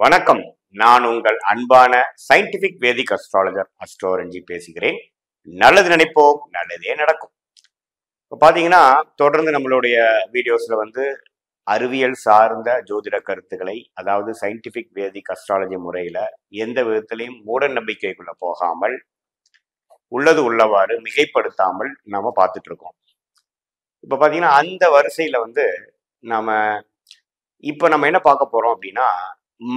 வணக்கம். நான் உங்கள் அன்பான சயின்டிபிக் வேதிக் அஸ்ட்ராலஜர் அஸ்ட்ரோரஞ்சி பேசுகிறேன். நல்லது நினைப்போம், நல்லதே நடக்கும். இப்போ பார்த்தீங்கன்னா, தொடர்ந்து நம்மளுடைய வீடியோஸ்ல அறிவியல் சார்ந்த ஜோதிட கருத்துக்களை, அதாவது சயின்டிபிக் வேதிக் அஸ்ட்ராலஜி முறையில எந்த விதத்திலையும் மூட நம்பிக்கைக்குள்ள போகாமல், உள்ளது உள்ளவாறு மிகைப்படுத்தாமல் நாம பார்த்துட்டு இருக்கோம். இப்போ பார்த்தீங்கன்னா, அந்த வரிசையில நாம நம்ம என்ன பார்க்க போறோம் அப்படின்னா,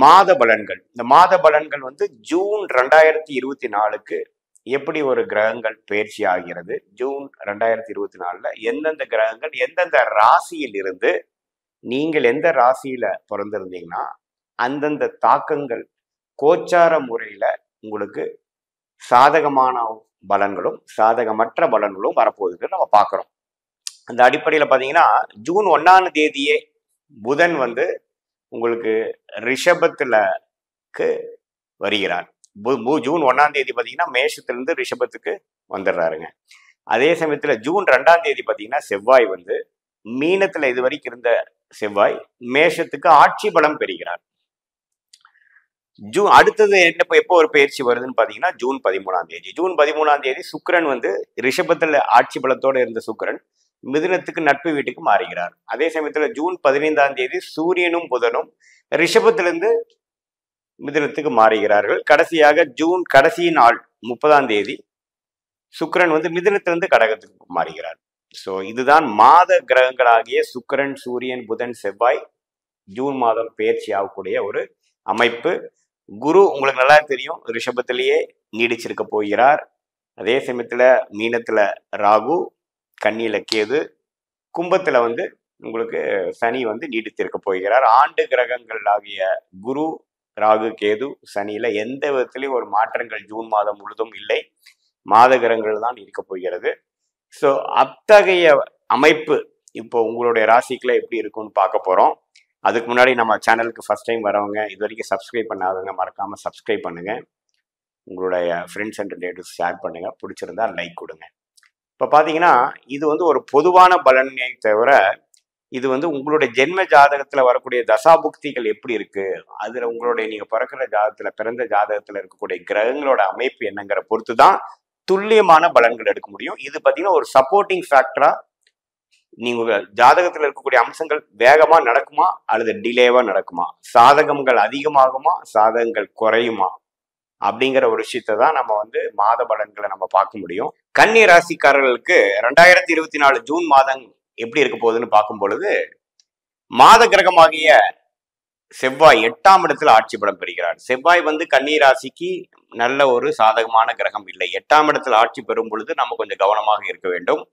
மாத பலன்கள். இந்த மாத பலன்கள் ஜூன் 2024க்கு எப்படி ஒரு கிரகங்கள் பயிற்சி ஆகிறது, ஜூன் 2024ல எந்தெந்த கிரகங்கள் எந்தெந்த ராசியில் இருந்து, நீங்கள் எந்த ராசியில பிறந்திருந்தீங்கன்னா அந்தந்த தாக்கங்கள் கோச்சார முறையில உங்களுக்கு சாதகமான பலன்களும் சாதகமற்ற பலன்களும் வரப்போகுதுன்னு நம்ம பார்க்குறோம். அந்த அடிப்படையில் பார்த்தீங்கன்னா, ஜூன் 1ஆம் தேதியே புதன் உங்களுக்கு ரிஷபத்துலக்கு வருகிறார். ஜூன் 1ஆம் தேதி பார்த்தீங்கன்னா மேஷத்திலிருந்து ரிஷபத்துக்கு வந்துடுறாருங்க. அதே சமயத்தில் ஜூன் 2ஆம் தேதி பார்த்தீங்கன்னா செவ்வாய் மீனத்துல இது வரைக்கும் இருந்த செவ்வாய் மேஷத்துக்கு ஆட்சி பலம் பெறுகிறார். அடுத்தது எப்போ ஒரு பயிற்சி வருதுன்னு பார்த்தீங்கன்னா ஜூன் 13ஆம் தேதி. ஜூன் 13ஆம் தேதி சுக்கிரன் ரிஷபத்துல ஆட்சி பலத்தோடு இருந்த சுக்கிரன் மிதுனத்துக்கு நட்பு வீட்டுக்கு மாறுகிறார். அதே சமயத்துல ஜூன் 15ஆம் தேதி சூரியனும் புதனும் ரிஷபத்திலிருந்து மிதுனத்துக்கு மாறுகிறார்கள். கடைசியாக ஜூன் கடைசி நாள் 30ஆம் தேதி சுக்கிரன் மிதுனத்திலிருந்து கடகத்துக்கு மாறுகிறார். ஸோ இதுதான் மாத கிரகங்களாகிய சுக்கிரன், சூரியன், புதன், செவ்வாய் ஜூன் மாதம் பயிற்சி ஆகக்கூடிய ஒரு அமைப்பு. குரு உங்களுக்கு நல்லா தெரியும், ரிஷபத்திலேயே நீடிச்சிருக்க போகிறார். அதே சமயத்துல மீனத்துல ராகு, கன்னியில கேது, கும்பத்துல உங்களுக்கு சனி நீடித்திருக்க போகிறார். ஆண்டு கிரகங்கள் ஆகிய குரு, ராகு, கேது, சனியில எந்த விதத்திலையும் ஒரு மாற்றங்கள் ஜூன் மாதம் முழுதும் இல்லை. மாத கிரகங்கள் தான் இருக்க போகிறது. ஸோ அத்தகைய அமைப்பு இப்போ உங்களுடைய ராசிக்குள்ள எப்படி இருக்கும்னு பார்க்க போறோம். அதுக்கு முன்னாடி நம்ம சேனலுக்கு ஃபர்ஸ்ட் டைம் வரவங்க, இது வரைக்கும் சப்ஸ்கிரைப் பண்ணாதவங்க மறக்காம சப்ஸ்கிரைப் பண்ணுங்க. உங்களுடைய ஃப்ரெண்ட்ஸ் அண்ட் ரிலேட்டிவ்ஸ் ஷேர் பண்ணுங்க. பிடிச்சிருந்தா லைக் கொடுங்க. இப்போ பார்த்தீங்கன்னா, இது ஒரு பொதுவான பலனை தவிர, இது உங்களுடைய ஜென்ம ஜாதகத்துல வரக்கூடிய தசாபுக்திகள் எப்படி இருக்கு, அதுல உங்களுடைய நீங்க பிறந்த ஜாதகத்துல இருக்கக்கூடிய கிரகங்களோட அமைப்பு என்னங்கிற பொறுத்து தான் துல்லியமான பலன்கள் எடுக்க முடியும். இது பார்த்தீங்கன்னா ஒரு சப்போர்ட்டிங் ஃபேக்டரா, நீங்க ஜாதகத்துல இருக்கக்கூடிய அம்சங்கள் வேகமா நடக்குமா அல்லது டிலேவா நடக்குமா, சாதகங்கள் அதிகமாகுமா சாதகங்கள் குறையுமா அப்படிங்கிற ஒரு விஷயத்தை தான் நம்ம மாத பலன்களை நம்ம பார்க்க முடியும். கன்னி ராசிக்காரர்களுக்கு 2024 ஜூன் மாதம் எப்படி இருக்க போகுதுன்னு பார்க்கும் பொழுது, மாத கிரகமாகிய செவ்வாய் 8ஆம் இடத்துல ஆட்சி பலம் பெறுகிறார். செவ்வாய் கன்னி ராசிக்கு நல்ல ஒரு சாதகமான கிரகம் இல்லை. 8ஆம் இடத்துல ஆட்சி பெறும் பொழுது நம்ம கொஞ்சம் கவனமாக இருக்க வேண்டும்.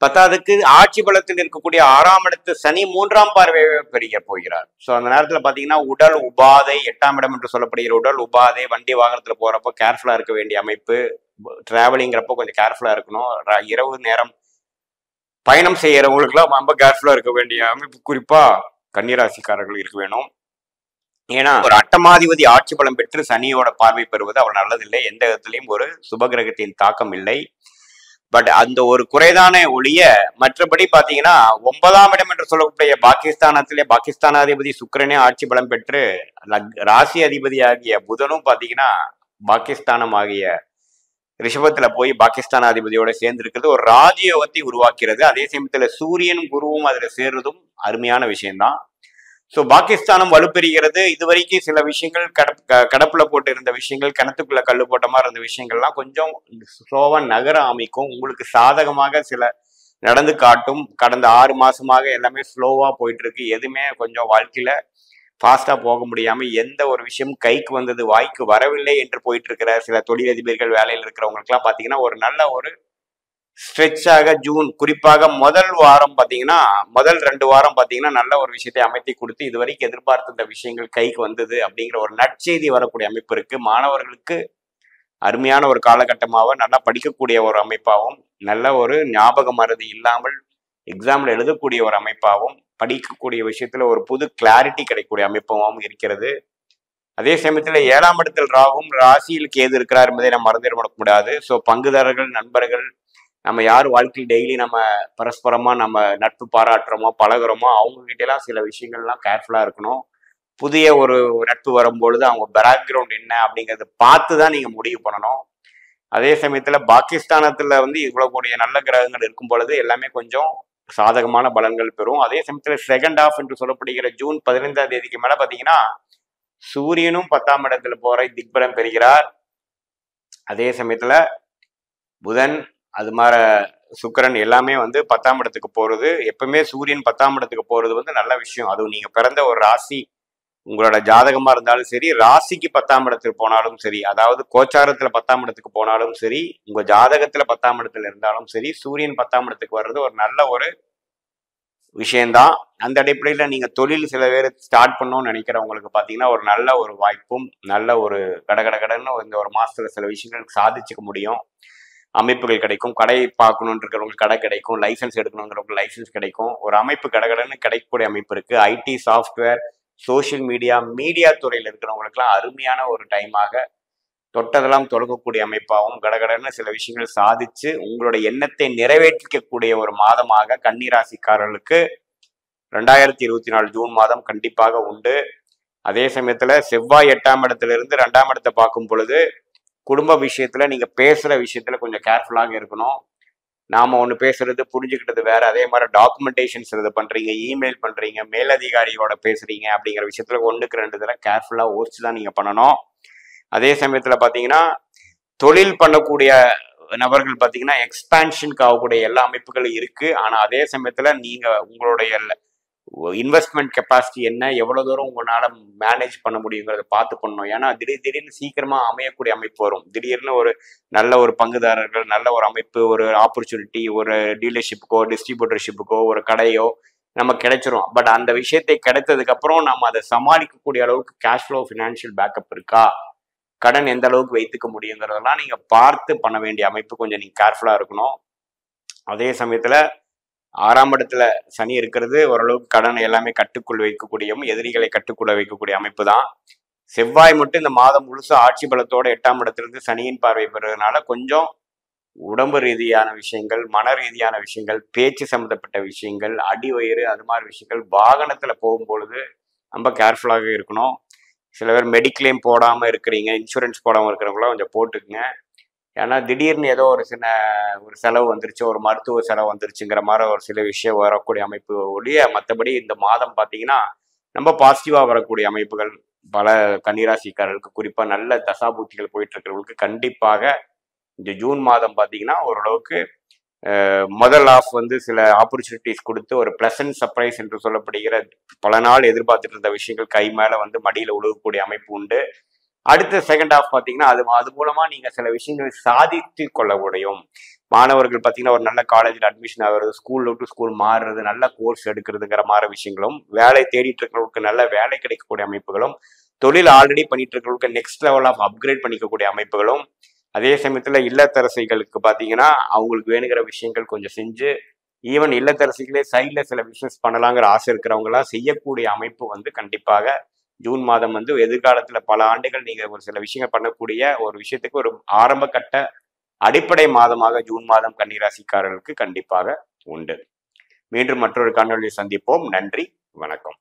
பத்தாவதுக்கு ஆட்சி பலத்தில் இருக்கக்கூடிய 6ஆம் இடத்து சனி 3ஆம் பார்வையை பெருக போகிறார். ஸோ அந்த நேரத்தில் பார்த்தீங்கன்னா உடல் உபாதை, 8ஆம் இடம் என்று சொல்லப்படுகிற உடல் உபாதை, வண்டி வாகனத்துல போறப்போ கேர்ஃபுல்லா இருக்க வேண்டிய அமைப்பு, டிராவலிங்கிறப்போ கொஞ்சம் கேர்ஃபுல்லா இருக்கணும். இரவு நேரம் பயணம் செய்யறவங்களுக்குலாம் ரொம்ப கேர்ஃபுல்லா இருக்க வேண்டிய அமைப்பு, குறிப்பா கன்னிராசிக்காரர்கள் இருக்க வேணும். ஏன்னா ஒரு அட்டமாதிபதி ஆட்சி பலம் பெற்று சனியோட பார்வை பெறுவது அவ்வளவு நல்லதில்லை. எந்த விதத்திலையும் ஒரு சுபகிரகத்தின் தாக்கம் இல்லை. பட் அந்த ஒரு குறைதானே ஒழிய மற்றபடி பாத்தீங்கன்னா 9ஆம் இடம் என்று சொல்லக்கூடிய பாகிஸ்தானாதிபதி சுக்கிரனே ஆட்சி பலம் பெற்று ராசி அதிபதி ஆகிய புதனும் பாத்தீங்கன்னா பாகிஸ்தானம் ஆகிய ரிஷபத்துல போய் பாகிஸ்தானாதிபதியோட சேர்ந்து இருக்கிறது ஒரு ராஜயோகத்தை உருவாக்கிறது. அதே சமயத்துல சூரியனும் குருவும் அதுல சேர்றதும் அருமையான விஷயம்தான். ஸோ பாகிஸ்தானம் வலுப்பெறுகிறது. இதுவரைக்கும் சில விஷயங்கள் கடப்புல போட்டு இருந்த விஷயங்கள், கிணத்துக்குள்ள கல்லு போட்ட மாதிரி இருந்த விஷயங்கள்லாம் கொஞ்சம் ஸ்லோவா நகர அமைக்கும். உங்களுக்கு சாதகமாக சில நடந்து காட்டும். கடந்த 6 மாசமாக எல்லாமே ஸ்லோவா போயிட்டு இருக்கு. எதுவுமே கொஞ்சம் வாழ்க்கையில ஃபாஸ்டா போக முடியாம எந்த ஒரு விஷயம் கைக்கு வந்தது வாய்க்கு வரவில்லை என்று போயிட்டு இருக்கிற சில தொழிலதிபர்கள், வேலையில் இருக்கிறவங்களுக்குலாம் பாத்தீங்கன்னா ஒரு நல்ல ஒரு ஸ்ட்ரெச்சாக ஜூன், குறிப்பாக முதல் வாரம் பார்த்தீங்கன்னா முதல் 2 வாரம் பார்த்தீங்கன்னா நல்ல ஒரு விஷயத்தை அமைத்தி கொடுத்து இதுவரைக்கும் எதிர்பார்த்த விஷயங்கள் கைக்கு வந்தது அப்படிங்கிற ஒரு நற்செய்தி வரக்கூடிய அமைப்பு இருக்கு. மாணவர்களுக்கு அருமையான ஒரு காலகட்டமாகவும், நல்லா படிக்கக்கூடிய ஒரு அமைப்பாகவும், நல்ல ஒரு ஞாபக மறதி இல்லாமல் எக்ஸாம்ல எழுதக்கூடிய ஒரு அமைப்பாகவும், படிக்கக்கூடிய விஷயத்துல ஒரு புது கிளாரிட்டி கிடைக்கக்கூடிய அமைப்பாகவும் இருக்கிறது. அதே சமயத்துல 7ஆம் இடத்தில் ராகும் ராசியில் கேது இருக்கிறார் என்பதை நம்ம மறந்துவிட கூடாது. ஸோ பங்குதாரர்கள், நண்பர்கள், நம்ம யார் வாழ்க்கையில் டெய்லி நம்ம பரஸ்பரமா நம்ம நட்பு பாராட்டுறோமோ பழகுறோமோ அவங்க கிட்ட எல்லாம் சில விஷயங்கள்லாம் கேர்ஃபுல்லா இருக்கணும். புதிய ஒரு நட்பு வரும்பொழுது அவங்க பேக்ரவுண்ட் என்ன அப்படிங்கறத பார்த்து தான் நீங்க முடிவு பண்ணணும். அதே சமயத்துல பாகிஸ்தானத்துல வந்து இவ்வளவு கூடிய நல்ல கிரகங்கள் இருக்கும் பொழுது எல்லாமே கொஞ்சம் சாதகமான பலன்கள் பெறும். அதே சமயத்துல செகண்ட் ஹாஃப் என்று சொல்லப்படுகிற ஜூன் 15ஆம் தேதிக்கு மேல பாத்தீங்கன்னா சூரியனும் 10ஆம் இடத்துல போற திக்பலம் பெறுகிறார். அதே சமயத்துல புதன் அது மாதிரி சுக்கிரன் எல்லாமே வந்து 10ஆம் இடத்துக்கு போறது. எப்பவுமே சூரியன் 10ஆம் இடத்துக்கு போறது வந்து நல்ல விஷயம். அதுவும் நீங்க பிறந்த ஒரு ராசி உங்களோட ஜாதகமா இருந்தாலும் சரி, ராசிக்கு 10ஆம் இடத்துக்கு போனாலும் சரி, அதாவது கோச்சாரத்துல 10ஆம் இடத்துக்கு போனாலும் சரி, உங்க ஜாதகத்துல 10ஆம் இடத்துல இருந்தாலும் சரி, சூரியன் 10ஆம் இடத்துக்கு வர்றது ஒரு நல்ல ஒரு விஷயம்தான். அந்த அடிப்படையில நீங்க தொழில் சில பேர் ஸ்டார்ட் பண்ணணும்னு நினைக்கிறவங்களுக்கு பாத்தீங்கன்னா ஒரு நல்ல ஒரு வாய்ப்பும், நல்ல ஒரு கடகடன்னு இந்த ஒரு மாசத்துல சில விஷயங்கள் சாதிச்சுக்க முடியும். அமைப்புகள் கிடைக்கும். கடை பார்க்கணும்னு இருக்கிறவங்களுக்கு கடை கிடைக்கும். லைசன்ஸ் எடுக்கணுங்கிறவங்களுக்கு லைசன்ஸ் கிடைக்கும். ஒரு அமைப்பு கடகடன்னு கிடைக்கக்கூடிய அமைப்பு இருக்கு. ஐடி, சாஃப்ட்வேர், சோசியல் மீடியா துறையில் இருக்கிறவங்களுக்குலாம் அருமையான ஒரு டைமாக தொட்டதெல்லாம் தொடங்கக்கூடிய அமைப்பாகவும் கடகடன்னு சில விஷயங்கள் சாதிச்சு உங்களுடைய எண்ணத்தை நிறைவேற்றிக்கக்கூடிய ஒரு மாதமாக கன்னிராசிக்காரர்களுக்கு 2024 ஜூன் மாதம் கண்டிப்பாக உண்டு. அதே சமயத்துல செவ்வாய் 8ஆம் இடத்துல இருந்து 2ஆம் இடத்தை பார்க்கும் பொழுது குடும்ப விஷயத்துல நீங்க பேசுற விஷயத்துல கொஞ்சம் கேர்ஃபுல்லாக இருக்கணும். நாம ஒண்ணு பேசுறது புரிஞ்சுக்கிட்டது வேற. அதே மாதிரி டாக்குமெண்டேஷன்ஸ் இது பண்றீங்க, இமெயில் பண்றீங்க, மேலதிகாரியோட பேசுறீங்க அப்படிங்கிற விஷயத்துல 1க்கு 2 தடவை கேர்ஃபுல்லா யோசிச்சு தான் நீங்க பண்ணணும். அதே சமயத்துல பாத்தீங்கன்னா தொழில் பண்ணக்கூடிய நபர்கள் பாத்தீங்கன்னா எக்ஸ்பான்ஷனுக்கு ஆகக்கூடிய எல்லா அமைப்புகளும் இருக்கு. ஆனா அதே சமயத்துல நீங்க உங்களுடைய இன்வெஸ்ட்மெண்ட் கெப்பாசிட்டி என்ன, எவ்வளவு தூரம் உங்களால மேனேஜ் பண்ண முடியுங்கிறத பார்த்து பண்ணணும். ஏன்னா திடீர்னு சீக்கிரமா அமையக்கூடிய அமைப்பு வரும். திடீர்னு ஒரு நல்ல ஒரு பங்குதாரர்கள், நல்ல ஒரு அமைப்பு, ஒரு ஆப்பர்ச்சுனிட்டி, ஒரு டீலர்ஷிப்புக்கோ டிஸ்ட்ரிபியூட்டர்ஷிப்புக்கோ ஒரு கடையோ நம்ம கிடைச்சிரும். பட் அந்த விஷயத்தை கிடைத்ததுக்கு அப்புறம் நம்ம அதை சமாளிக்கக்கூடிய அளவுக்கு கேஷ் ஃப்ளோ, ஃபினான்ஷியல் பேக்கப் இருக்கா, கடன் எந்த அளவுக்கு வைத்துக்க முடியுங்கிறதெல்லாம் நீங்க பார்த்து பண்ண வேண்டிய அமைப்பு கொஞ்சம் நீங்க கேர்ஃபுல்லா இருக்கணும். அதே சமயத்துல 6ஆம் இடத்துல சனி இருக்கிறது ஓரளவுக்கு கடன் எல்லாமே கட்டுக்குள் வைக்கக்கூடியவும் எதிரிகளை கட்டுக்குள்ள வைக்கக்கூடிய அமைப்பு தான். செவ்வாய் மட்டும் இந்த மாதம் முழுசு ஆட்சி பலத்தோட 8ஆம் இடத்திலிருந்து சனியின் பார்வை பெறுவதனால கொஞ்சம் உடம்பு ரீதியான விஷயங்கள், மன ரீதியான விஷயங்கள், பேச்சு சம்மந்தப்பட்ட விஷயங்கள், அடி வயிறு அது மாதிரி விஷயங்கள், வாகனத்துல போகும்பொழுது ரொம்ப கேர்ஃபுல்லாக இருக்கணும். சில பேர் மெடிக்ளைம் போடாம இருக்கிறீங்க, இன்சூரன்ஸ் போடாம இருக்கிறவங்களாம் கொஞ்சம் போட்டுக்குங்க. ஏன்னா திடீர்னு ஏதோ ஒரு சின்ன ஒரு செலவு வந்துருச்சு, ஒரு மருத்துவ செலவு வந்துருச்சுங்கிற மாதிரி ஒரு சில விஷயம் வரக்கூடிய அமைப்பு ஒழிய மற்றபடி இந்த மாதம் பார்த்தீங்கன்னா ரொம்ப பாசிட்டிவா வரக்கூடிய அமைப்புகள் பல கன்னிராசிக்காரர்களுக்கு, குறிப்பா நல்ல தசாபூத்திகள் போயிட்டு இருக்கிறவங்களுக்கு கண்டிப்பாக இந்த ஜூன் மாதம் பார்த்தீங்கன்னா ஓரளவுக்கு முதல் ஆஃப் வந்து சில ஆப்பர்ச்சுனிட்டிஸ் கொடுத்து ஒரு பிளசன்ட் சர்ப்ரைஸ் என்று சொல்லப்படுகிற பல நாள் எதிர்பார்த்துட்டு இருந்த விஷயங்கள் கை மேல வந்து மடியில உழுகக்கூடிய அமைப்பு உண்டு. அடுத்த செகண்ட் ஹாஃப் பார்த்தீங்கன்னா அது மூலமா நீங்க சில விஷயங்களை சாதித்து கொள்ள முடியும். மாணவர்கள் பார்த்தீங்கன்னா ஒரு நல்ல காலேஜில் அட்மிஷன் ஆகிறது, ஸ்கூல் டு ஸ்கூல் மாறுறது, நல்ல கோர்ஸ் எடுக்கிறதுங்கிற மாதிரி விஷயங்களும், வேலை தேடிட்டு இருக்கிறவங்களுக்கு நல்ல வேலை கிடைக்கக்கூடிய அமைப்புகளும், தொழில் ஆல்ரெடி பண்ணிட்டு இருக்கிறவங்களுக்கு நெக்ஸ்ட் லெவல் ஆஃப் அப்கிரேட் பண்ணிக்கக்கூடிய அமைப்புகளும், அதே சமயத்துல இல்லத்தரசிகளுக்கு பார்த்தீங்கன்னா அவங்களுக்கு வேணுங்கிற விஷயங்கள் கொஞ்சம் செஞ்சு ஈவன் இல்லத்தரசிகளே சைட்ல சில பிசினஸ் பண்ணலாங்கிற ஆசை இருக்கிறவங்க எல்லாம் செய்யக்கூடிய அமைப்பு வந்து கண்டிப்பாக ஜூன் மாதம் வந்து எதிர்காலத்துல பல ஆண்டுகள் நீங்க ஒரு சில விஷயங்கள் பண்ணக்கூடிய ஒரு விஷயத்துக்கு ஒரு ஆரம்ப கட்ட அடிப்படை மாதமாக ஜூன் மாதம் கன்னிராசிக்காரர்களுக்கு கண்டிப்பாக உண்டு. மீண்டும் மற்றொரு காணொலியை சந்திப்போம். நன்றி, வணக்கம்.